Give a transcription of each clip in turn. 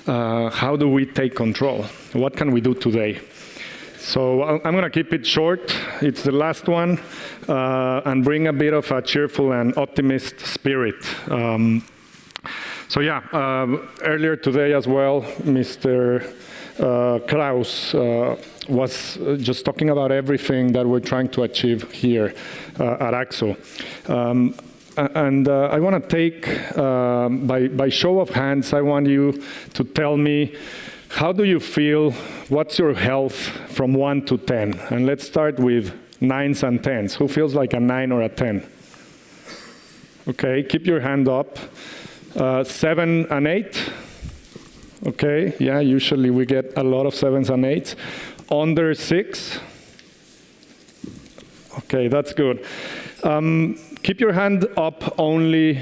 how do we take control? What can we do today? So I'm going to keep it short. It's the last one, and bring a bit of a cheerful and optimist spirit. Earlier today as well, Mr. Kraus was just talking about everything that we're trying to achieve here at Axo. I want to take, by show of hands, I want you to tell me, how do you feel? What's your health from 1 to 10? And let's start with 9s and 10s. Who feels like a 9 or a 10? Okay, keep your hand up. 7 and 8? Okay, yeah, usually we get a lot of 7s and 8s. Under 6? Okay, that's good. Keep your hand up only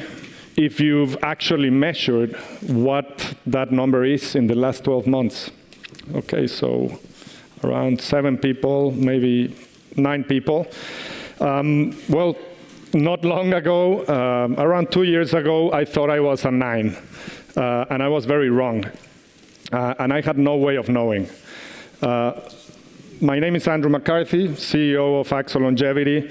if you've actually measured what that number is in the last 12 months. Okay, so around 7 people, maybe 9 people. Well, not long ago, around 2 years ago, I thought I was a 9, and I was very wrong. And I had no way of knowing. My name is Andrew McCarthy, CEO of Axo Longevity,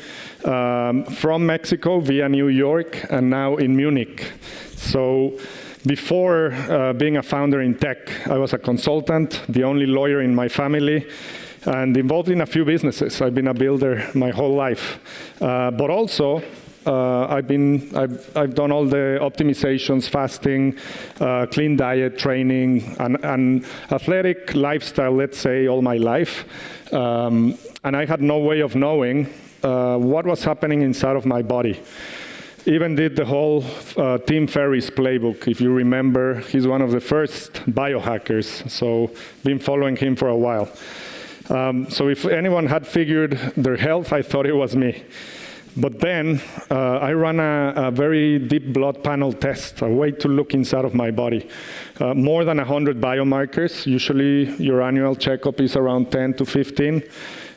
from Mexico via New York and now in Munich. So before being a founder in tech, I was a consultant, the only lawyer in my family, and involved in a few businesses. I've been a builder my whole life. But also, I've done all the optimizations, fasting, clean diet, training, and athletic lifestyle, let's say, all my life. And I had no way of knowing what was happening inside of my body. Even did the whole Tim Ferriss playbook. If you remember, he's one of the first biohackers, so been following him for a while. So if anyone had figured their health, I thought it was me. But then I ran a very deep blood panel test, a way to look inside of my body. More than 100 biomarkers. Usually your annual checkup is around 10 to 15.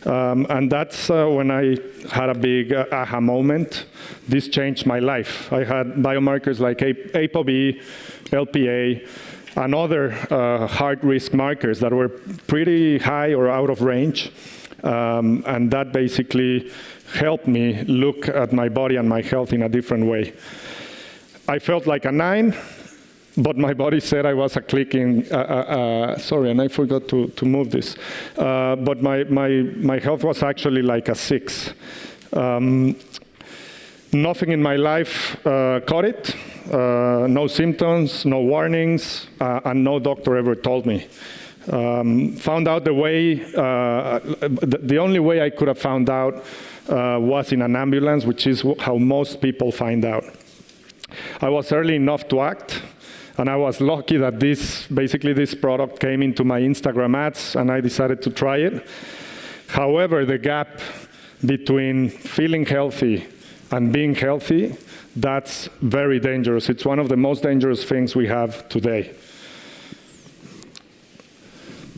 And that's when I had a big aha moment. This changed my life. I had biomarkers like APOB, LPA, and other heart risk markers that were pretty high or out of range. And that basically helped me look at my body and my health in a different way. I felt like a 9, but my body said I was a clicking, sorry, and I forgot to move this. But my health was actually like a 6. Nothing in my life caught it. No symptoms, no warnings, and no doctor ever told me. Found out the way, the only way I could have found out was in an ambulance, which is how most people find out. I was early enough to act, and I was lucky that this product came into my Instagram ads, and I decided to try it. However, the gap between feeling healthy and being healthy, that's very dangerous. It's one of the most dangerous things we have today.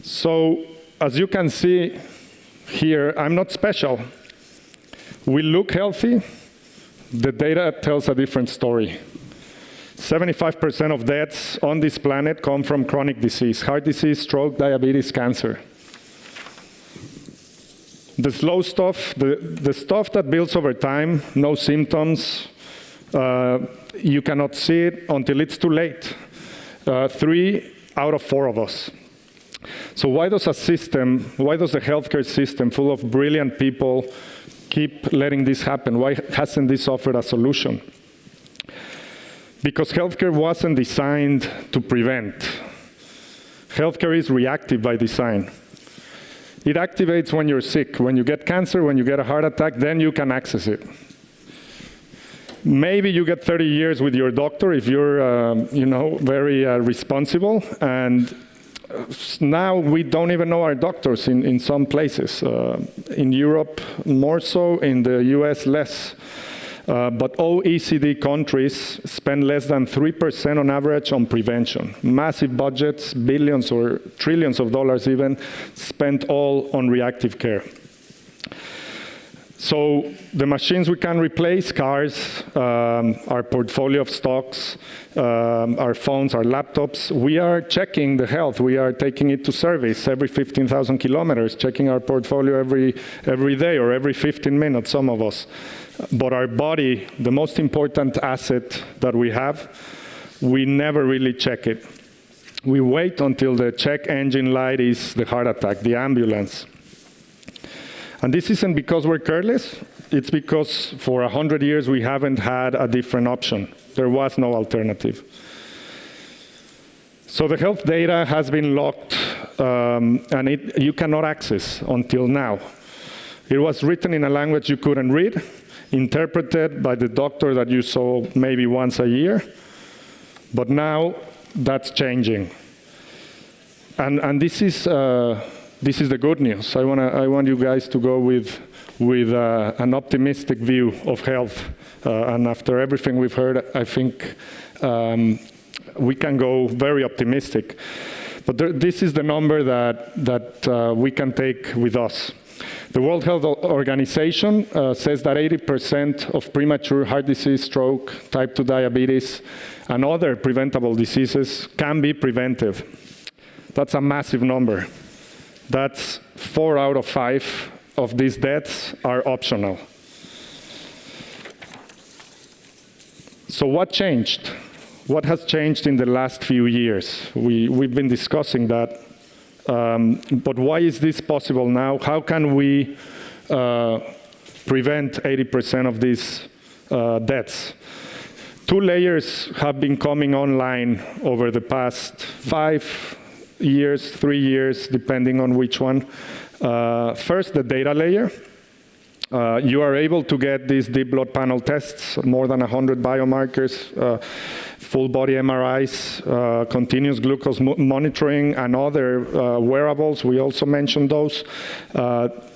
So, as you can see here, I'm not special. We look healthy. The data tells a different story. 75% of deaths on this planet come from chronic disease: heart disease, stroke, diabetes, cancer. The slow stuff, the stuff that builds over time, no symptoms, you cannot see it until it's too late. 3 out of 4 of us. So why does the healthcare system full of brilliant people keep letting this happen? Why hasn't this offered a solution? Because healthcare wasn't designed to prevent. Healthcare is reactive by design. It activates when you're sick. When you get cancer, when you get a heart attack, then you can access it. Maybe you get 30 years with your doctor if you're, very responsible. And now we don't even know our doctors in some places. In Europe, more so. In the US, less. But OECD countries spend less than 3% on average on prevention. Massive budgets, billions or trillions of dollars even, spent all on reactive care. So the machines we can replace, cars, our portfolio of stocks, our phones, our laptops, we are checking the health. We are taking it to service every 15,000 kilometers, checking our portfolio every day or every 15 minutes, some of us. But our body, the most important asset that we have, we never really check it. We wait until the check engine light is the heart attack, the ambulance. And this isn't because we're careless, it's because for 100 years we haven't had a different option. There was no alternative. So the health data has been locked and you cannot access until now. It was written in a language you couldn't read, interpreted by the doctor that you saw maybe once a year, but now that's changing. And this is the good news. I want you guys to go with an optimistic view of health. And after everything we've heard, I think we can go very optimistic. But this is the number that we can take with us. The World Health Organization says that 80% of premature heart disease, stroke, type 2 diabetes, and other preventable diseases can be preventive. That's a massive number. That's 4 out of 5 of these deaths are optional. So what changed? What has changed in the last few years? We've been discussing that. But why is this possible now? How can we prevent 80% of these deaths? 2 layers have been coming online over the past 5 years, 3 years, depending on which one. First, the data layer. You are able to get these deep blood panel tests, more than 100 biomarkers, full body MRIs, continuous glucose monitoring, and other wearables. We also mentioned those.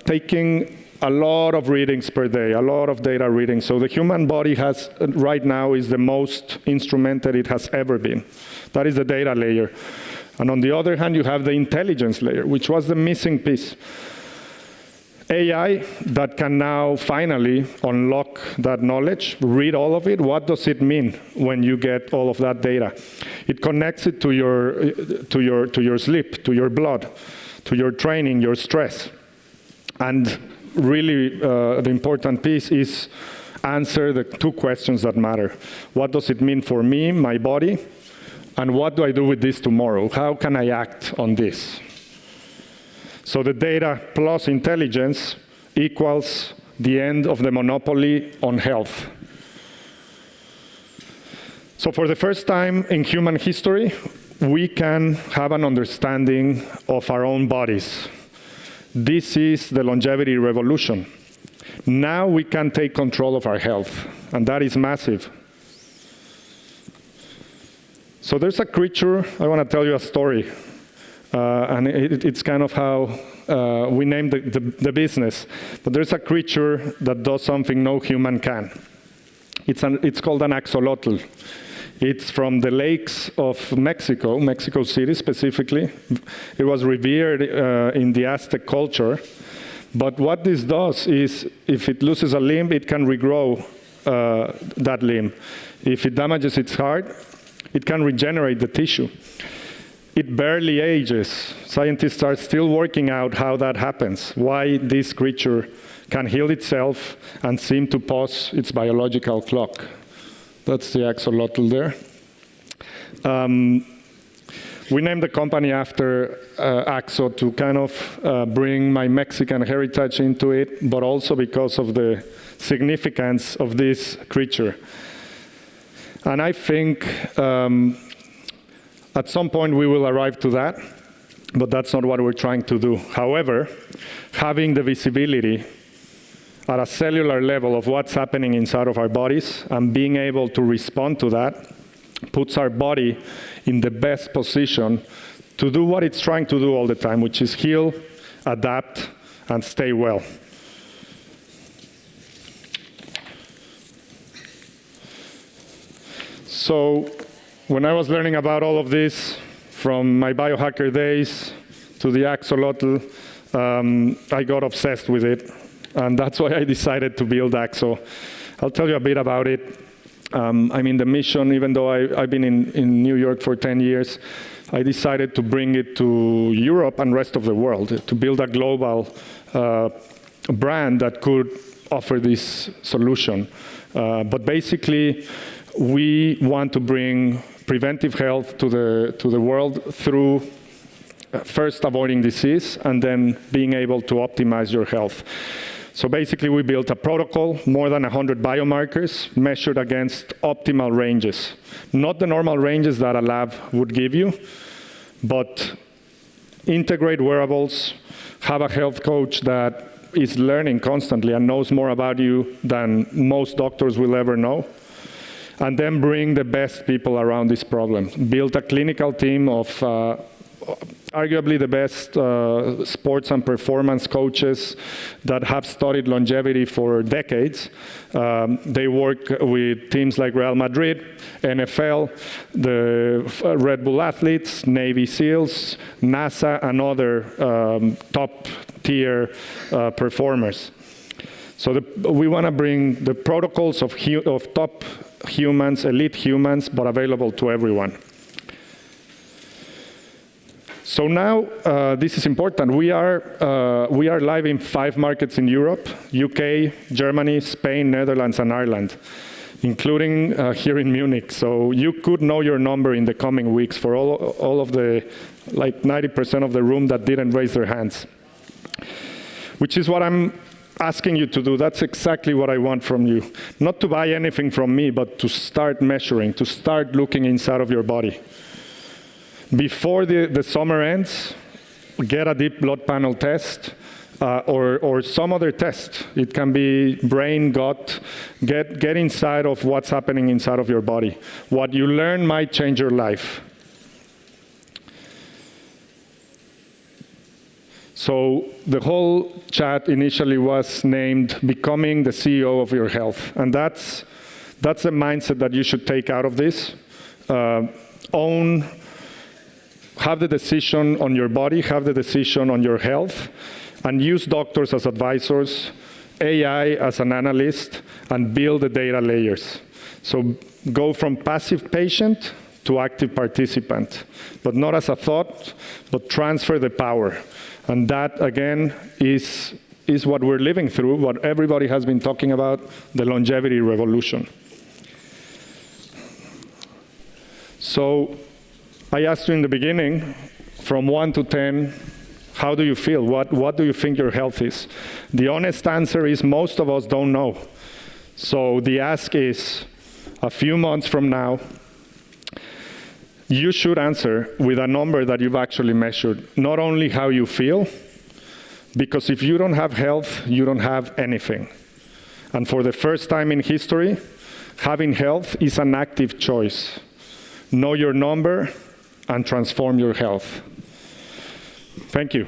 Taking a lot of readings per day, a lot of data readings. So the human body has, right now, is the most instrumented it has ever been. That is the data layer. And on the other hand, you have the intelligence layer, which was the missing piece. AI that can now finally unlock that knowledge, read all of it. What does it mean when you get all of that data? It connects it to your sleep, to your blood, to your training, your stress. And really, the important piece is answer the 2 questions that matter. What does it mean for me, my body? And what do I do with this tomorrow? How can I act on this? So the data plus intelligence equals the end of the monopoly on health. So for the first time in human history, we can have an understanding of our own bodies. This is the longevity revolution. Now we can take control of our health, and that is massive. So there's a creature, I want to tell you a story. And it's kind of how we named the business. But there's a creature that does something no human can. It's called an axolotl. It's from the lakes of Mexico, Mexico City specifically. It was revered in the Aztec culture. But what this does is, if it loses a limb, it can regrow that limb. If it damages its heart, it can regenerate the tissue. It barely ages. Scientists are still working out how that happens, why this creature can heal itself and seem to pause its biological clock. That's the axolotl there. We named the company after Axo to kind of bring my Mexican heritage into it, but also because of the significance of this creature. And I think at some point we will arrive to that, but that's not what we're trying to do. However, having the visibility at a cellular level of what's happening inside of our bodies and being able to respond to that puts our body in the best position to do what it's trying to do all the time, which is heal, adapt, and stay well. So when I was learning about all of this, from my biohacker days to the axolotl, I got obsessed with it. and that's why I decided to build Axo. I'll tell you a bit about it. I mean, the mission, even though I've been in New York for 10 years, I decided to bring it to Europe and rest of the world, to build a global brand that could offer this solution. But basically, we want to bring preventive health to the world through first avoiding disease and then being able to optimize your health. So basically, we built a protocol, more than 100 biomarkers measured against optimal ranges. Not the normal ranges that a lab would give you, but integrate wearables, have a health coach that is learning constantly and knows more about you than most doctors will ever know, and then bring the best people around this problem. Build a clinical team of arguably the best sports and performance coaches that have studied longevity for decades. They work with teams like Real Madrid, NFL, the Red Bull athletes, Navy SEALs, NASA, and other top-tier performers. So we want to bring the protocols of top humans, elite humans, but available to everyone. So now, this is important. We are live in 5 markets in Europe: UK, Germany, Spain, Netherlands, and Ireland, including here in Munich. So you could know your number in the coming weeks for all of the, like 90% of the room that didn't raise their hands, which is what I'm asking you to do. That's exactly what I want from you. Not to buy anything from me, but to start measuring, to start looking inside of your body. Before the summer ends, get a deep blood panel test or some other test. It can be brain, gut. Get inside of what's happening inside of your body. What you learn might change your life. So the whole chat initially was named Becoming the CEO of Your Health. And that's the mindset that you should take out of this. Have the decision on your body, have the decision on your health, and use doctors as advisors, AI as an analyst, and build the data layers. So go from passive patient to active participant, but not as a thought, but transfer the power. And that, again, is what we're living through, what everybody has been talking about, the longevity revolution. So I asked you in the beginning, from 1 to 10, how do you feel? What do you think your health is? The honest answer is most of us don't know. So the ask is, a few months from now, you should answer with a number that you've actually measured, not only how you feel, because if you don't have health, you don't have anything. And for the first time in history, having health is an active choice. Know your number and transform your health. Thank you.